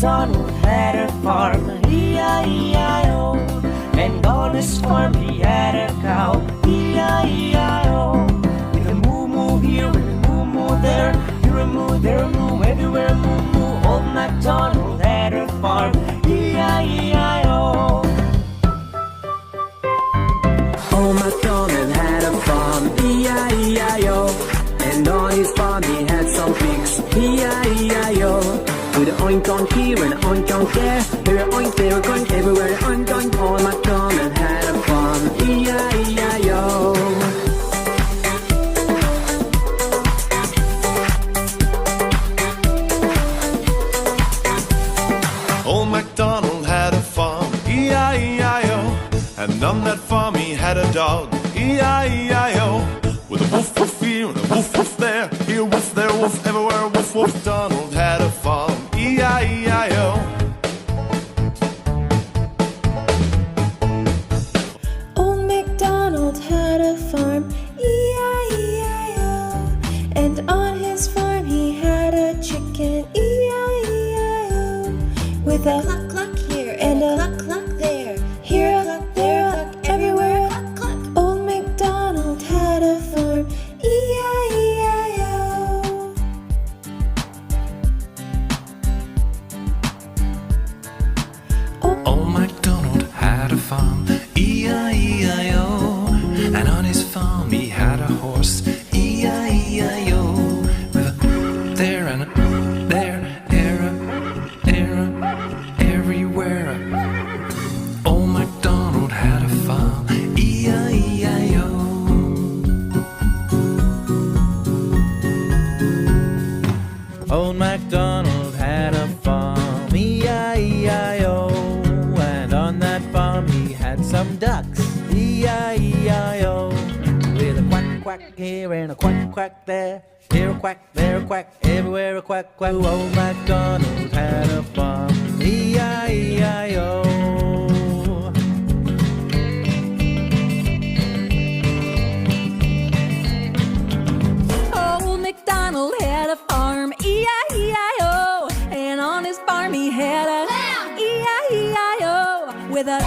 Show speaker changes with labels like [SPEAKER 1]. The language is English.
[SPEAKER 1] MacDonald had a farm, E-I-E-I-O. And on his farm he had a cow, E-I-E-I-O. With a moo-moo here, with a moo-moo there, here a moo, there a moo, everywhere a moo-moo. Old MacDonald had a farm, E-I-E-I-O.
[SPEAKER 2] Old MacDonald had a farm, E-I-E-I-O. And on his farm he had some pigs, E-I-E-I-O. With an oink on here and an oink on there, here a oink, there a oink, everywhere a oink oink. Old MacDonald had a farm, E-I-E-I-O.
[SPEAKER 3] Old MacDonald had a farm, E-I-E-I-O. And on that farm he had a dog, E-I-E-I-O. With a woof woof here and a woof woof there, here woof, there woof, everywhere woof woof. Donald had a farm, E-I-E-I-O.
[SPEAKER 4] Old MacDonald had a farm, E-I-E-I-O. And on his farm he had a chicken, E-I-E-I-O. With a cluck cluck here and a cluck cluck there, here a cluck, there a cluck, everywhere a cluck cluck. Old MacDonald had a farm, E-I-E-I-O.
[SPEAKER 5] Old MacDonald had a farm, E-I-E-I-O. And on his farm he had a horse, E-I-E-I-O. With a there and a there, everywhere. Old MacDonald had a farm, E-I-E-I-O.
[SPEAKER 6] Old MacDonald had a farm, E-I-E-I-O. And on that farm he had some ducks, E-I-E-I-O. With a quack quack here and a quack quack there, here a quack, there a quack, everywhere a quack quack. Old MacDonald had a farm, E-I-E-I-O.
[SPEAKER 7] Old MacDonald had a farm, E-I-E-I-O. And on his farm he had a lamb, E-I-E-I-O. With a